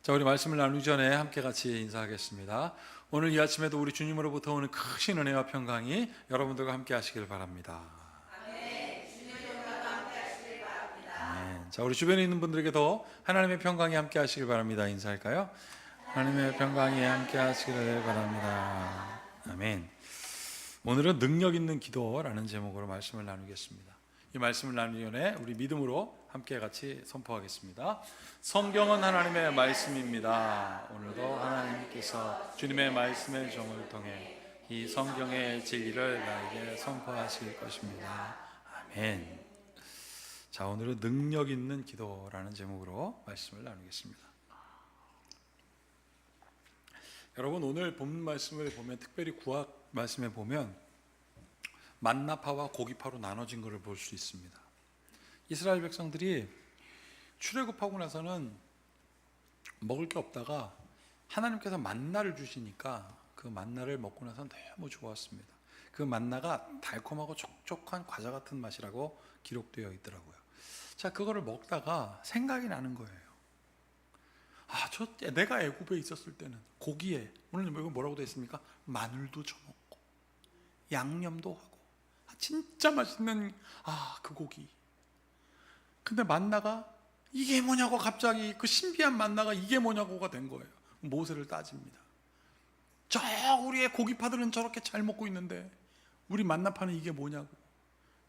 자, 우리 말씀을 나누기 전에 함께 같이 인사하겠습니다. 오늘 이 아침에도 우리 주님으로부터 오는 크신 은혜와 평강이 여러분들과 함께 하시길 바랍니다. 아멘. 주님의 평강과 함께 하시길 바랍니다. 아멘. 자, 우리 주변에 있는 분들에게도 하나님의 평강이 함께 하시길 바랍니다. 인사할까요? 하나님의 평강이 함께 하시기를 바랍니다. 아멘. 오늘은 능력 있는 기도라는 제목으로 말씀을 나누겠습니다. 이 말씀을 나누기 전에 우리 믿음으로 함께 같이 선포하겠습니다. 성경은 하나님의 말씀입니다. 오늘도 하나님께서 주님의 말씀의 종을 통해 이 성경의 진리를 나에게 선포하실 것입니다. 아멘. 자, 오늘은 능력 있는 기도라는 제목으로 말씀을 나누겠습니다. 여러분, 오늘 본문 말씀을 보면, 특별히 구약 말씀에 보면 만나파와 고기파로 나눠진 것을 볼 수 있습니다. 이스라엘 백성들이 출애굽하고 나서는 먹을 게 없다가 하나님께서 만나를 주시니까 그 만나를 먹고 나서 너무 좋았습니다. 그 만나가 달콤하고 촉촉한 과자 같은 맛이라고 기록되어 있더라고요. 자, 그거를 먹다가 생각이 나는 거예요. 내가 애굽에 있었을 때는 고기에, 오늘 여기 뭐라고 되어 있습니까? 마늘도 쳐먹고 양념도 하고 진짜 맛있는 그 고기. 근데 만나가 이게 뭐냐고, 갑자기 그 신비한 만나가 이게 뭐냐고가 된 거예요. 모세를 따집니다. 저 우리의 고기파들은 저렇게 잘 먹고 있는데 우리 만나파는 이게 뭐냐고.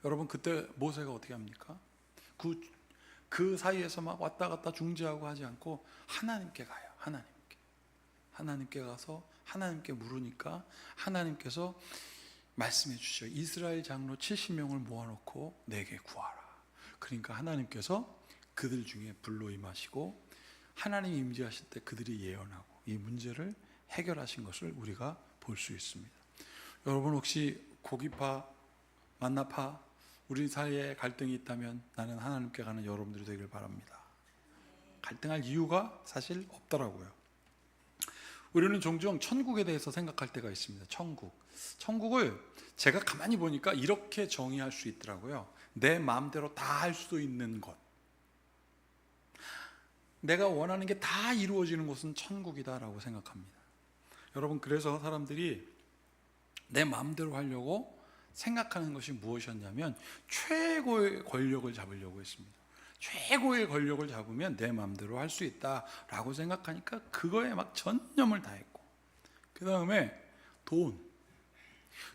여러분, 그때 모세가 어떻게 합니까? 그 사이에서 막 왔다 갔다 중재하고 하지 않고 하나님께 가요. 하나님께 가서 하나님께 물으니까 하나님께서 말씀해 주시죠. 이스라엘 장로 70명을 모아놓고 내게 구하라. 그러니까 하나님께서 그들 중에 불로 임하시고 하나님이 임재하실 때 그들이 예언하고 이 문제를 해결하신 것을 우리가 볼 수 있습니다. 여러분, 혹시 고기파, 만나파, 우리 사이에 갈등이 있다면 나는 하나님께 가는 여러분들이 되길 바랍니다. 갈등할 이유가 사실 없더라고요. 우리는 종종 천국에 대해서 생각할 때가 있습니다. 천국을 제가 가만히 보니까 이렇게 정의할 수 있더라고요. 내 마음대로 다 할 수도 있는 것, 내가 원하는 게 다 이루어지는 곳은 천국이다라고 생각합니다. 여러분, 그래서 사람들이 내 마음대로 하려고 생각하는 것이 무엇이었냐면 최고의 권력을 잡으려고 했습니다. 최고의 권력을 잡으면 내 마음대로 할 수 있다라고 생각하니까 그거에 막 전념을 다했고, 그 다음에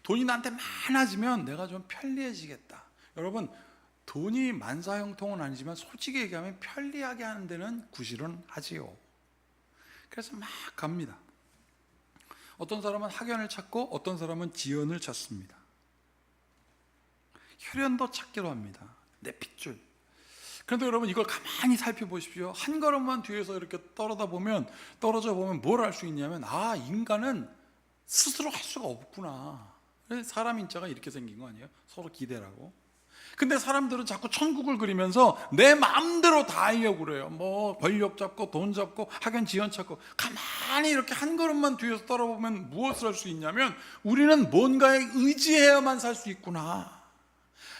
돈이 나한테 많아지면 내가 좀 편리해지겠다. 여러분, 돈이 만사형통은 아니지만 솔직히 얘기하면 편리하게 하는 데는 구실은 하지요. 그래서 막 갑니다. 어떤 사람은 학연을 찾고 어떤 사람은 지연을 찾습니다. 혈연도 찾기로 합니다. 내 핏줄. 그런데 여러분, 이걸 가만히 살펴보십시오. 한 걸음만 뒤에서 이렇게 떨어져 보면 뭘 알 수 있냐면 인간은 스스로 할 수가 없구나. 사람 인자가 이렇게 생긴 거 아니에요? 서로 기대라고. 근데 사람들은 자꾸 천국을 그리면서 내 마음대로 다 하려고 그래요. 뭐 권력 잡고 돈 잡고 학연 지연 찾고. 가만히 이렇게 한 걸음만 뒤에서 떨어보면 무엇을 할 수 있냐면 우리는 뭔가에 의지해야만 살 수 있구나.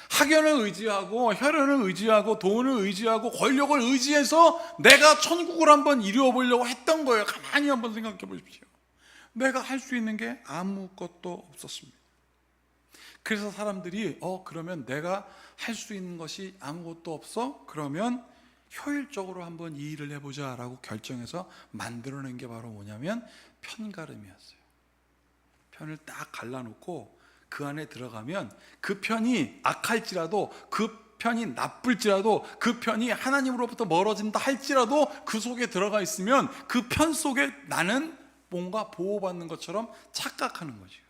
학연을 의지하고 혈연을 의지하고 돈을 의지하고 권력을 의지해서 내가 천국을 한번 이루어보려고 했던 거예요. 가만히 한번 생각해 보십시오. 내가 할 수 있는 게 아무것도 없었습니다. 그래서 사람들이 그러면 내가 할 수 있는 것이 아무것도 없어? 그러면 효율적으로 한번 이 일을 해보자 라고 결정해서 만들어낸 게 바로 뭐냐면 편가름이었어요. 편을 딱 갈라놓고 그 안에 들어가면 그 편이 악할지라도, 그 편이 나쁠지라도, 그 편이 하나님으로부터 멀어진다 할지라도 그 속에 들어가 있으면 그 편 속에 나는 뭔가 보호받는 것처럼 착각하는 거죠.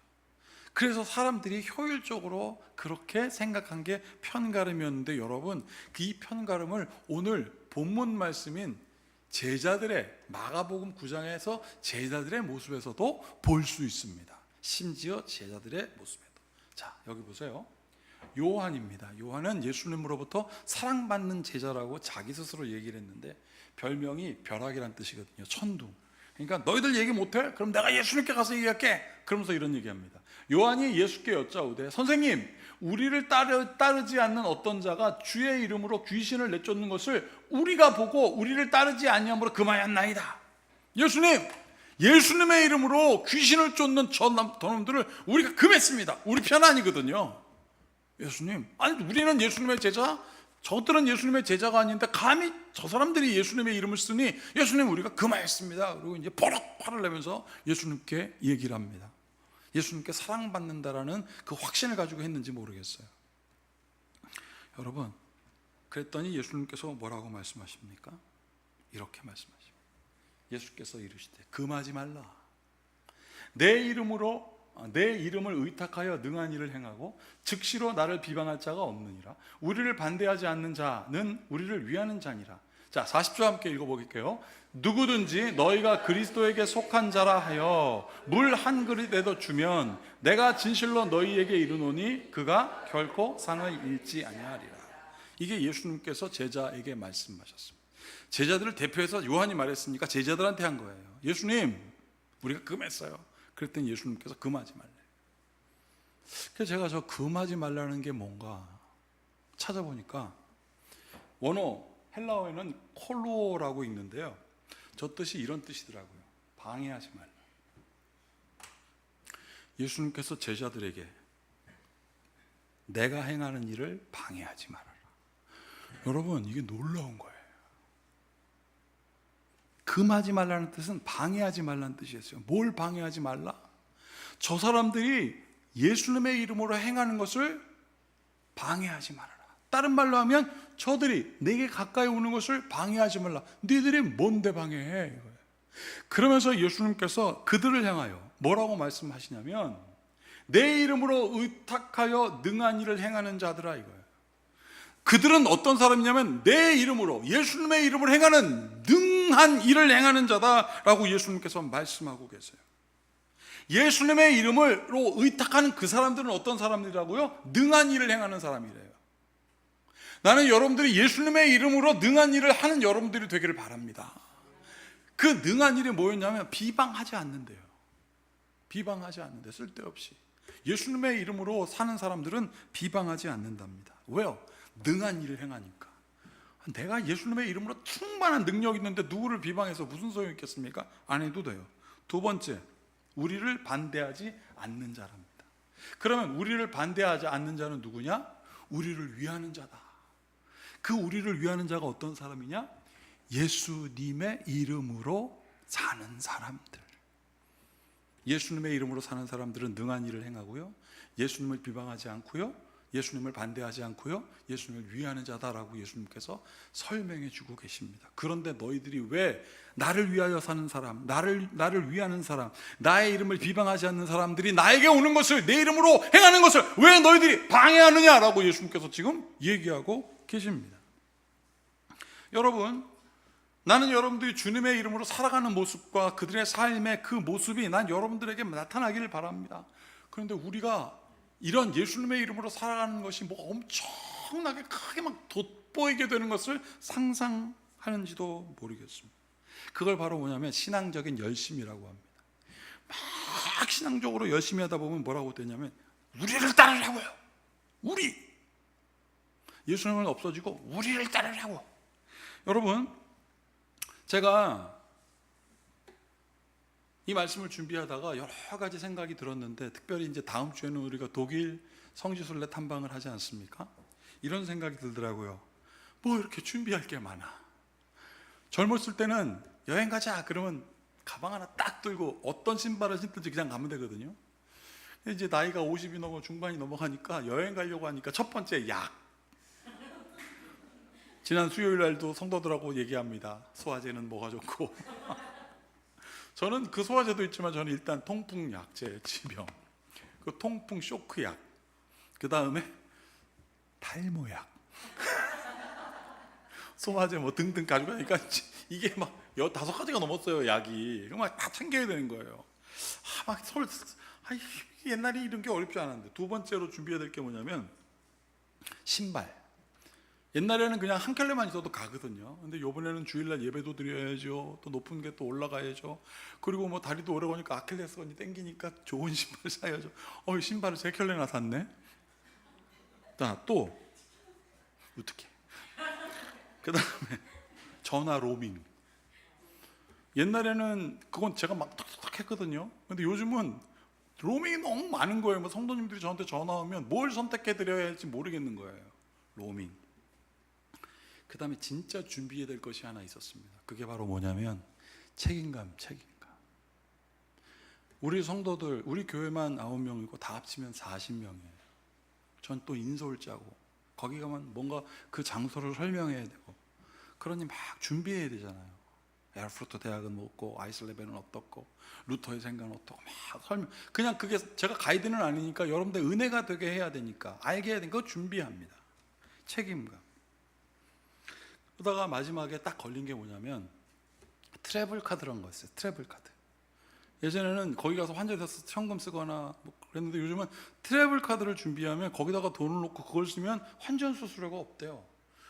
그래서 사람들이 효율적으로 그렇게 생각한 게 편가름이었는데, 여러분, 이 편가름을 오늘 본문 말씀인 제자들의, 마가복음 9장에서 제자들의 모습에서도 볼 수 있습니다. 심지어 제자들의 모습에도. 자, 여기 보세요. 요한입니다. 요한은 예수님으로부터 사랑받는 제자라고 자기 스스로 얘기를 했는데 별명이 벼락이란 뜻이거든요. 천둥. 그러니까 너희들 얘기 못해? 그럼 내가 예수님께 가서 얘기할게. 그러면서 이런 얘기합니다. 요한이 예수께 여짜오되, 선생님, 우리를 따르지 않는 어떤 자가 주의 이름으로 귀신을 내쫓는 것을 우리가 보고 우리를 따르지 아니함으로 그만했나이다. 예수님의 이름으로 귀신을 쫓는 저놈들을 우리가 금했습니다. 우리 편 아니거든요. 예수님, 아니 우리는 예수님의 제자, 저들은 예수님의 제자가 아닌데 감히 저 사람들이 예수님의 이름을 쓰니 예수님 우리가 금하였습니다. 그리고 이제 버럭 화를 내면서 예수님께 얘기를 합니다. 예수님께 사랑받는다라는 그 확신을 가지고 했는지 모르겠어요. 여러분, 그랬더니 예수님께서 뭐라고 말씀하십니까? 이렇게 말씀하십니다. 예수께서 이르시되 금하지 말라. 내 이름을 의탁하여 능한 일을 행하고 즉시로 나를 비방할 자가 없느니라. 우리를 반대하지 않는 자는 우리를 위하는 자니라. 자, 40절 함께 읽어보게요. 누구든지 너희가 그리스도에게 속한 자라 하여 물 한 그릇에도 주면 내가 진실로 너희에게 이르노니 그가 결코 상을 잃지 아니하리라. 이게 예수님께서 제자에게 말씀하셨습니다. 제자들을 대표해서 요한이 말했으니까 제자들한테 한 거예요. 예수님, 우리가 금했어요. 그랬더니 예수님께서 금하지 말래. 그래서 제가 저 금하지 말라는 게 뭔가 찾아보니까 원어 헬라어에는 콜로라고 있는데요, 저 뜻이 이런 뜻이더라고요. 방해하지 말라. 예수님께서 제자들에게 내가 행하는 일을 방해하지 말아라. 여러분, 이게 놀라운 거예요. 금하지 말라는 뜻은 방해하지 말라는 뜻이었어요. 뭘 방해하지 말라? 저 사람들이 예수님의 이름으로 행하는 것을 방해하지 말아라. 다른 말로 하면 저들이 내게 가까이 오는 것을 방해하지 말라. 너희들이 뭔데 방해해? 이거예요. 그러면서 예수님께서 그들을 향하여 뭐라고 말씀하시냐면 내 이름으로 의탁하여 능한 일을 행하는 자들아 이거예요. 그들은 어떤 사람이냐면 내 이름으로, 예수님의 이름으로 행하는 능한 일을 행하는 자다라고 예수님께서 말씀하고 계세요. 예수님의 이름으로 의탁하는 그 사람들은 어떤 사람들이라고요? 능한 일을 행하는 사람이래요. 나는 여러분들이 예수님의 이름으로 능한 일을 하는 여러분들이 되기를 바랍니다. 그 능한 일이 뭐였냐면 비방하지 않는데요. 비방하지 않는데, 쓸데없이 예수님의 이름으로 사는 사람들은 비방하지 않는답니다. 왜요? 능한 일을 행하니까. 내가 예수님의 이름으로 충만한 능력이 있는데 누구를 비방해서 무슨 소용이 있겠습니까? 안 해도 돼요. 두 번째, 우리를 반대하지 않는 자랍니다. 그러면 우리를 반대하지 않는 자는 누구냐? 우리를 위하는 자다. 그 우리를 위하는 자가 어떤 사람이냐? 예수님의 이름으로 사는 사람들. 예수님의 이름으로 사는 사람들은 능한 일을 행하고요, 예수님을 비방하지 않고요, 예수님을 반대하지 않고요, 예수님을 위하는 자다라고 예수님께서 설명해 주고 계십니다. 그런데 너희들이 왜 나를 위하여 사는 사람, 나를 위하는 사람, 나의 이름을 비방하지 않는 사람들이 나에게 오는 것을, 내 이름으로 행하는 것을 왜 너희들이 방해하느냐라고 예수님께서 지금 얘기하고 계십니다. 여러분, 나는 여러분들이 주님의 이름으로 살아가는 모습과 그들의 삶의 그 모습이 난 여러분들에게 나타나기를 바랍니다. 그런데 우리가 이런 예수님의 이름으로 살아가는 것이 뭐 엄청나게 크게 막 돋보이게 되는 것을 상상하는지도 모르겠습니다. 그걸 바로 뭐냐면 신앙적인 열심이라고 합니다. 막 신앙적으로 열심히 하다 보면 뭐라고 되냐면 우리를 따르라고요. 우리 예수님은 없어지고 우리를 따르라고. 여러분, 제가 이 말씀을 준비하다가 여러 가지 생각이 들었는데, 특별히 이제 다음 주에는 우리가 독일 성지순례 탐방을 하지 않습니까? 이런 생각이 들더라고요. 뭐 이렇게 준비할 게 많아. 젊었을 때는 여행 가자 그러면 가방 하나 딱 들고 어떤 신발을 신든지 그냥 가면 되거든요. 이제 나이가 50이 넘어 중반이 넘어가니까 여행 가려고 하니까 첫 번째 약. 지난 수요일 날도 성도들하고 얘기합니다. 소화제는 뭐가 좋고. 저는 그 소화제도 있지만 저는 일단 통풍약, 제 치병, 그 통풍 쇼크약, 그 다음에 탈모약, 소화제 뭐 등등 가져가니까 이게 막 15가지가 넘었어요, 약이. 막 다 챙겨야 되는 거예요. 옛날에 이런 게 어렵지 않았는데. 두 번째로 준비해야 될 게 뭐냐면 신발. 옛날에는 그냥 한 켤레만 있어도 가거든요. 근데 요번에는 주일날 예배도 드려야죠. 또 높은 게 또 올라가야죠. 그리고 뭐 다리도 오래 가니까 아킬레스건이 땡기니까 좋은 신발 사야죠. 신발을 3켤레나 샀네. 자, 또 어떻게? 그 다음에 전화 로밍. 옛날에는 그건 제가 막 탁탁탁 했거든요. 근데 요즘은 로밍이 너무 많은 거예요. 뭐 성도님들이 저한테 전화 오면 뭘 선택해 드려야 할지 모르겠는 거예요. 로밍. 그 다음에 진짜 준비해야 될 것이 하나 있었습니다. 그게 바로 뭐냐면 책임감. 우리 성도들, 우리 교회만 9명이고 다 합치면 40명이에요. 전 또 인솔 짜고 거기 가면 뭔가 그 장소를 설명해야 되고 그러니 막 준비해야 되잖아요. 에르푸르트 대학은 뭐고 아이슬레벤은 어떻고 루터의 생각은 어떻고 막 설명. 그냥 그게 제가 가이드는 아니니까 여러분들 은혜가 되게 해야 되니까 알게 해야 되니까 그거 준비합니다. 책임감. 그러다가 마지막에 딱 걸린 게 뭐냐면 트래블 카드라는 거 있어요. 트래블 카드. 예전에는 거기 가서 환전해서 현금 쓰거나 뭐 그랬는데 요즘은 트래블 카드를 준비하면 거기다가 돈을 넣고 그걸 쓰면 환전 수수료가 없대요.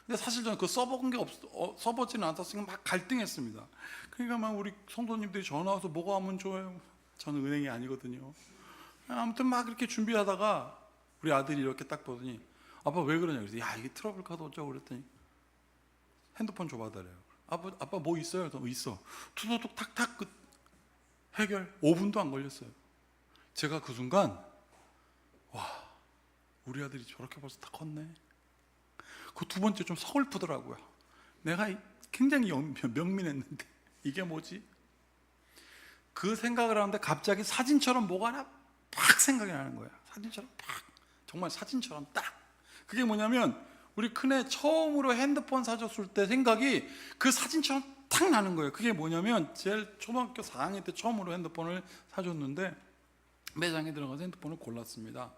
근데 사실 저는 그 써본 게 써보지는 않았으니까 막 갈등했습니다. 그러니까 막 우리 성도님들이 전화 와서 뭐가 하면 좋아요? 저는 은행이 아니거든요. 아무튼 막 이렇게 준비하다가 우리 아들이 이렇게 딱 보더니 아빠 왜 그러냐 그래서 야 이게 트러블 카드 어쩌고 그랬더니 핸드폰 줘봐달래요. 아빠 뭐 있어요? 있어. 투두둑 탁탁 해결 5분도 안 걸렸어요. 제가 그 순간 와 우리 아들이 저렇게 벌써 다 컸네. 그 두 번째 좀 서글프더라고요. 내가 굉장히 명민했는데 이게 뭐지? 그 생각을 하는데 갑자기 사진처럼 뭐가 하나 팍 생각이 나는 거예요. 사진처럼 팍 정말 사진처럼 딱 그게 뭐냐면 우리 큰애 처음으로 핸드폰 사줬을 때 생각이 그 사진처럼 탁 나는 거예요. 그게 뭐냐면 제일 초등학교 4학년 때 처음으로 핸드폰을 사줬는데 매장에 들어가서 핸드폰을 골랐습니다.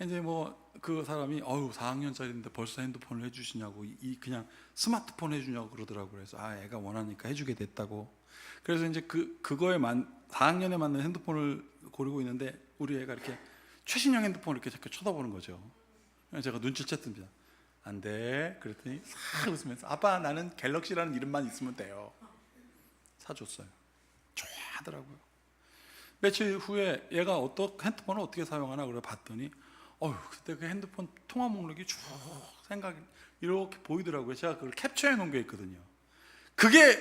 이제 뭐 그 사람이 4학년짜리인데 벌써 핸드폰을 해주시냐고 그냥 스마트폰 해주냐고 그러더라고요. 그래서 애가 원하니까 해주게 됐다고. 그래서 이제 그거에 4학년에 맞는 핸드폰을 고르고 있는데 우리 애가 이렇게 최신형 핸드폰을 이렇게 자꾸 쳐다보는 거죠. 제가 눈치챘습니다. 안 돼. 그랬더니 싹 웃으면서 아빠 나는 갤럭시라는 이름만 있으면 돼요. 사줬어요. 좋아하더라고요. 며칠 후에 얘가 핸드폰을 어떻게 사용하나 그래 봤더니 그때 그 핸드폰 통화 목록이 쭉 생각이 이렇게 보이더라고요. 제가 그걸 캡처해 놓은 게 있거든요. 그게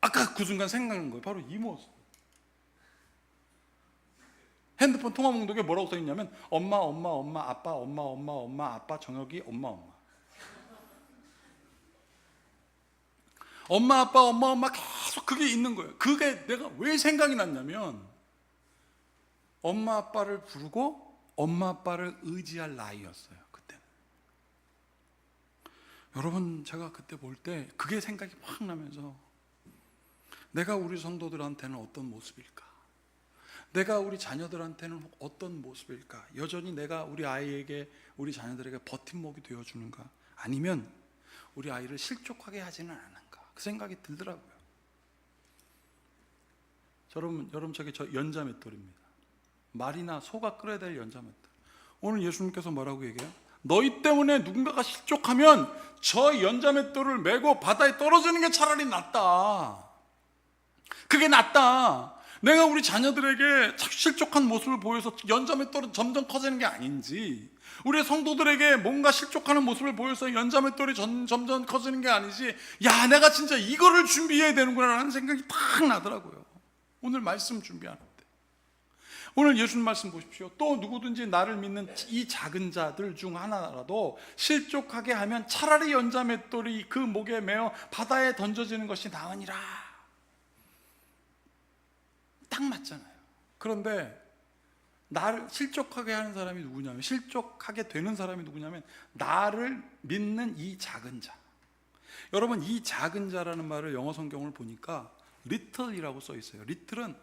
아까 그 순간 생각난 거예요. 바로 이 모습. 핸드폰 통화 목록에 뭐라고 써 있냐면 엄마 아빠 정혁이 엄마 계속 그게 있는 거예요. 그게 내가 왜 생각이 났냐면 엄마 아빠를 부르고 엄마 아빠를 의지할 나이였어요. 그때. 여러분 제가 그때 볼 때 그게 생각이 확 나면서 내가 우리 성도들한테는 어떤 모습일까? 내가 우리 자녀들한테는 어떤 모습일까? 여전히 내가 우리 아이에게 우리 자녀들에게 버팀목이 되어주는가? 아니면 우리 아이를 실족하게 하지는 않은가? 그 생각이 들더라고요. 여러분 저게 저 연자맷돌입니다. 말이나 소가 끓여야 될 연자맷돌. 오늘 예수님께서 뭐라고 얘기해요? 너희 때문에 누군가가 실족하면 저 연자맷돌을 메고 바다에 떨어지는 게 차라리 낫다. 그게 낫다. 내가 우리 자녀들에게 실족한 모습을 보여서 연자맷돌은 점점 커지는 게 아닌지, 우리 성도들에게 뭔가 실족하는 모습을 보여서 연자맷돌이 점점 커지는 게 아니지, 야 내가 진짜 이거를 준비해야 되는구나 라는 생각이 딱 나더라고요. 오늘 말씀 준비하는데 오늘 예수님 말씀 보십시오. 또 누구든지 나를 믿는 이 작은 자들 중 하나라도 실족하게 하면 차라리 연자맷돌이 그 목에 매어 바다에 던져지는 것이 나으니라. 딱 맞잖아요. 그런데 나를 실족하게 하는 사람이 누구냐면, 실족하게 되는 사람이 누구냐면 나를 믿는 이 작은 자. 여러분 이 작은 자라는 말을 영어 성경을 보니까 little이라고 써 있어요. little은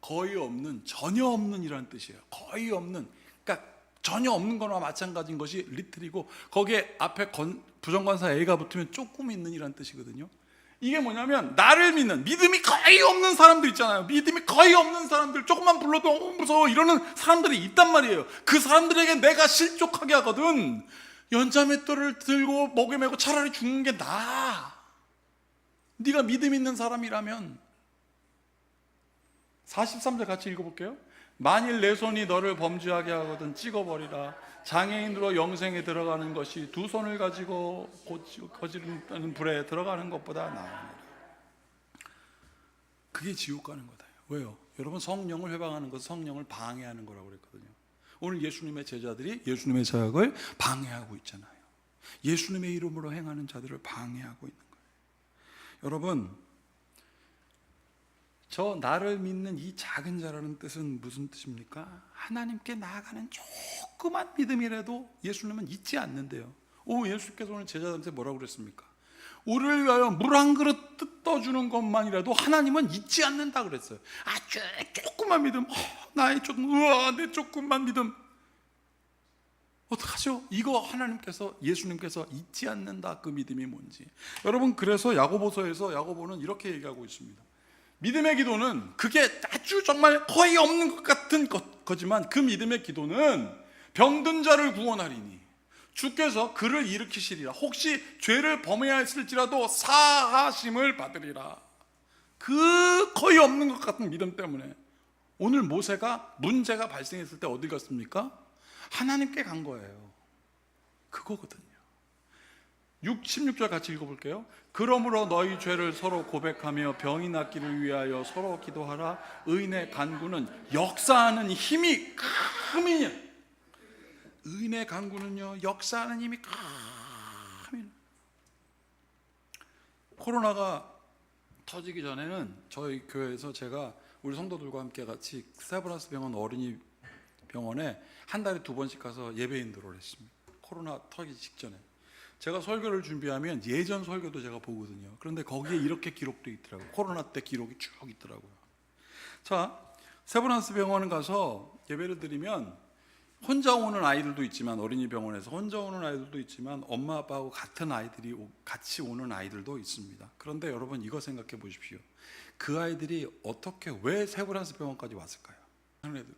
거의 없는, 전혀 없는 이라는 뜻이에요. 거의 없는, 그러니까 전혀 없는 거나 마찬가지인 것이 little이고, 거기에 앞에 부정관사 A가 붙으면 조금 있는 이라는 뜻이거든요. 이게 뭐냐면 나를 믿는, 믿음이 거의 없는 사람들 있잖아요. 믿음이 거의 없는 사람들, 조금만 불러도 너무 무서워 이러는 사람들이 있단 말이에요. 그 사람들에게 내가 실족하게 하거든 연자맷돌을 들고 목에 메고 차라리 죽는 게 나아. 네가 믿음 있는 사람이라면. 43절 같이 읽어볼게요. 만일 내 손이 너를 범죄하게 하거든 찍어버리라. 장애인으로 영생에 들어가는 것이 두 손을 가지고 거지르는 불에 들어가는 것보다 나으니라. 그게 지옥 가는 거다. 왜요? 여러분, 성령을 회방하는 것은 성령을 방해하는 거라고 그랬거든요. 오늘 예수님의 제자들이 예수님의 사역을 방해하고 있잖아요. 예수님의 이름으로 행하는 자들을 방해하고 있는 거예요. 여러분, 저 나를 믿는 이 작은 자라는 뜻은 무슨 뜻입니까? 하나님께 나아가는 조그만 믿음이라도 예수님은 잊지 않는데요. 예수께서 오늘 제자들한테 뭐라고 그랬습니까? 우리를 위하여 물 한 그릇 떠주는 것만이라도 하나님은 잊지 않는다 그랬어요. 아주 조그만 믿음, 내 조그만 믿음. 어떡하죠? 이거 하나님께서, 예수님께서 잊지 않는다, 그 믿음이 뭔지. 여러분, 그래서 야고보서에서 야고보는 이렇게 얘기하고 있습니다. 믿음의 기도는 그게 아주 정말 거의 없는 것 같은 거지만 그 믿음의 기도는 병든 자를 구원하리니 주께서 그를 일으키시리라. 혹시 죄를 범해야 했을지라도 사하심을 받으리라. 그 거의 없는 것 같은 믿음 때문에 오늘 모세가 문제가 발생했을 때 어디 갔습니까? 하나님께 간 거예요. 그거거든요. 16절 같이 읽어볼게요. 그러므로 너희 죄를 서로 고백하며 병이 낫기를 위하여 서로 기도하라. 의인의 간구는 역사하는 힘이 크미니. 의인의 간구는요, 역사하는 힘이 크미니. 코로나가 터지기 전에는 저희 교회에서 제가 우리 성도들과 함께 같이 세브란스 병원 어린이 병원에 한 달에 2번씩 가서 예배 인도를 했습니다. 코로나 터지기 직전에. 제가 설교를 준비하면 예전 설교도 제가 보거든요. 그런데 거기에 이렇게 기록되어 있더라고요. 코로나 때 기록이 쭉 있더라고요. 자, 세브란스 병원에 가서 예배를 드리면 혼자 오는 아이들도 있지만, 어린이 병원에서 혼자 오는 아이들도 있지만 엄마 아빠하고 같은 아이들이 같이 오는 아이들도 있습니다. 그런데 여러분, 이거 생각해 보십시오. 그 아이들이 어떻게, 왜 세브란스 병원까지 왔을까요?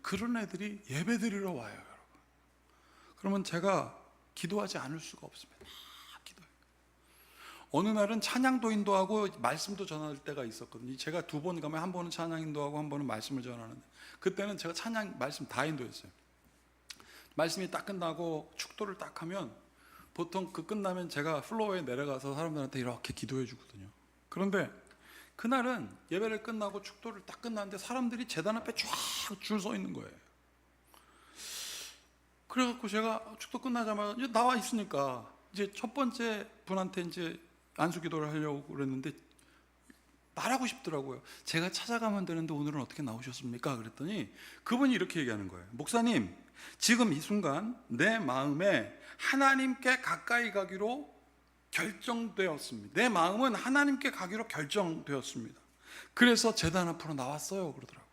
그런 애들이 예배 드리러 와요, 여러분. 그러면 제가 기도하지 않을 수가 없습니다. 기도해요. 어느 날은 찬양도 인도하고 말씀도 전할 때가 있었거든요. 제가 2번 가면 한 번은 찬양 인도하고 한 번은 말씀을 전하는데, 그때는 제가 찬양 말씀 다 인도했어요. 말씀이 딱 끝나고 축도를 딱 하면 보통 그 끝나면 제가 플로어에 내려가서 사람들한테 이렇게 기도해 주거든요. 그런데 그날은 예배를 끝나고 축도를 딱 끝났는데 사람들이 제단 앞에 쫙 줄 서 있는 거예요. 그래갖고 제가 축도 끝나자마자 이제 나와 있으니까 이제 첫 번째 분한테 이제 안수 기도를 하려고 그랬는데 말하고 싶더라고요. 제가 찾아가면 되는데 오늘은 어떻게 나오셨습니까? 그랬더니 그분이 이렇게 얘기하는 거예요. 목사님, 지금 이 순간 내 마음에 하나님께 가까이 가기로 결정되었습니다. 내 마음은 하나님께 가기로 결정되었습니다. 그래서 제단 앞으로 나왔어요. 그러더라고요.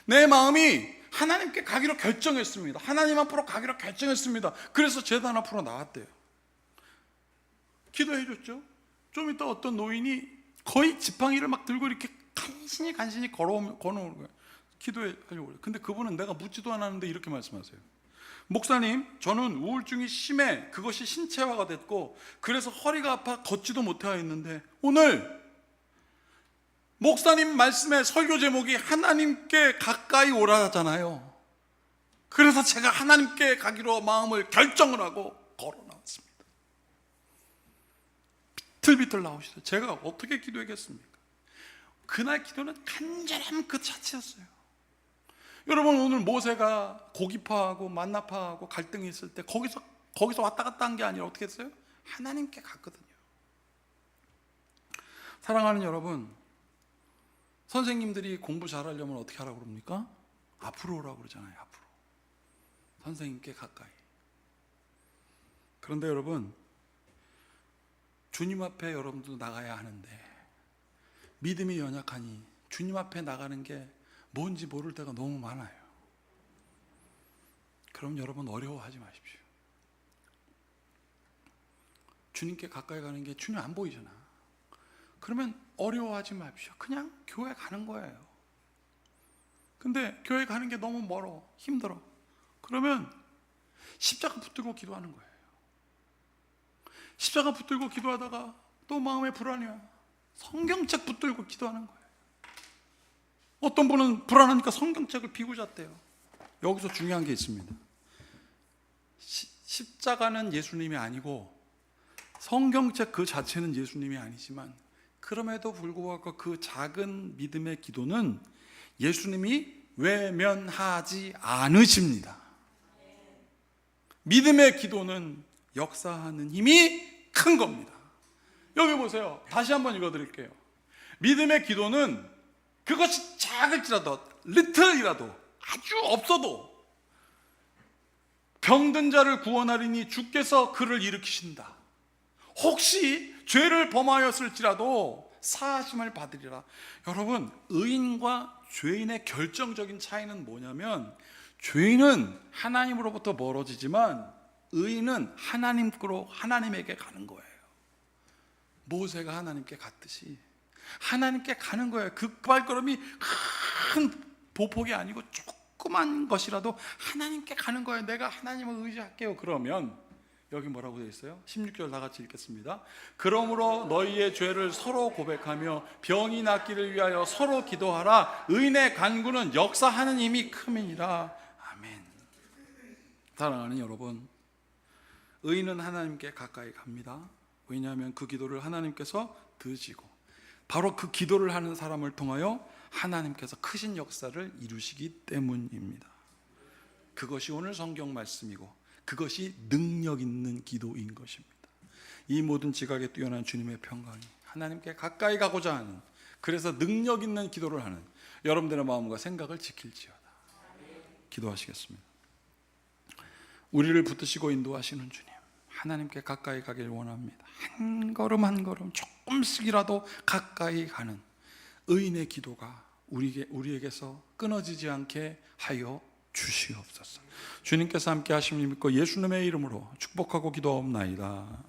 내 마음이 하나님께 가기로 결정했습니다. 하나님 앞으로 가기로 결정했습니다. 그래서 제단 앞으로 나왔대요. 기도해 줬죠. 좀 이따 어떤 노인이 거의 지팡이를 막 들고 이렇게 간신히 걸어오는 거예요. 기도하려고 그래요. 근데 그분은 내가 묻지도 않았는데 이렇게 말씀하세요. 목사님, 저는 우울증이 심해 그것이 신체화가 됐고 그래서 허리가 아파 걷지도 못하였는데 오늘 목사님 말씀의 설교 제목이 하나님께 가까이 오라잖아요. 그래서 제가 하나님께 가기로 마음을 결정을 하고 걸어 나왔습니다. 비틀비틀 나오시죠. 제가 어떻게 기도하겠습니까? 그날 기도는 간절함 그 자체였어요. 여러분, 오늘 모세가 고기파하고 만나파하고 갈등이 있을 때 거기서 왔다 갔다 한 게 아니라 어떻게 했어요? 하나님께 갔거든요. 사랑하는 여러분, 선생님들이 공부 잘하려면 어떻게 하라고 그럽니까? 앞으로 오라고 그러잖아요. 앞으로. 선생님께 가까이. 그런데 여러분, 주님 앞에 여러분도 나가야 하는데 믿음이 연약하니 주님 앞에 나가는 게 뭔지 모를 때가 너무 많아요. 그럼 여러분, 어려워하지 마십시오. 주님께 가까이 가는 게 주님 안 보이잖아. 그러면 어려워하지 마십시오. 그냥 교회 가는 거예요. 근데 교회 가는 게 너무 멀어, 힘들어. 그러면 십자가 붙들고 기도하는 거예요. 십자가 붙들고 기도하다가 또 마음에 불안이 와요. 성경책 붙들고 기도하는 거예요. 어떤 분은 불안하니까 성경책을 비고 잤대요. 여기서 중요한 게 있습니다. 십자가는 예수님이 아니고 성경책 그 자체는 예수님이 아니지만 그럼에도 불구하고 그 작은 믿음의 기도는 예수님이 외면하지 않으십니다. 믿음의 기도는 역사하는 힘이 큰 겁니다. 여기 보세요. 다시 한번 읽어드릴게요. 믿음의 기도는 그것이 작을지라도, 리틀이라도, 아주 없어도 병든 자를 구원하리니 주께서 그를 일으키신다. 혹시 죄를 범하였을지라도 사하심을 받으리라. 여러분, 의인과 죄인의 결정적인 차이는 뭐냐면, 죄인은 하나님으로부터 멀어지지만 의인은 하나님에게 가는 거예요. 모세가 하나님께 갔듯이 하나님께 가는 거예요. 그 발걸음이 큰 보폭이 아니고 조그만 것이라도 하나님께 가는 거예요. 내가 하나님을 의지할게요. 그러면 여기 뭐라고 되어 있어요? 16절 다 같이 읽겠습니다. 그러므로 너희의 죄를 서로 고백하며 병이 낫기를 위하여 서로 기도하라. 의인의 간구는 역사하는 힘이 큼이니라. 아멘. 사랑하는 여러분, 의인은 하나님께 가까이 갑니다. 왜냐하면 그 기도를 하나님께서 들으시고 바로 그 기도를 하는 사람을 통하여 하나님께서 크신 역사를 이루시기 때문입니다. 그것이 오늘 성경 말씀이고 그것이 능력 있는 기도인 것입니다. 이 모든 지각에 뛰어난 주님의 평강이 하나님께 가까이 가고자 하는, 그래서 능력 있는 기도를 하는 여러분들의 마음과 생각을 지킬지어다. 기도하시겠습니다. 우리를 붙드시고 인도하시는 주님, 하나님께 가까이 가길 원합니다. 한 걸음 한 걸음 조금씩이라도 가까이 가는 의인의 기도가 우리에게서 끊어지지 않게 하여 주시옵소서. 주님께서 함께 하심을 믿고 예수님의 이름으로 축복하고 기도하옵나이다.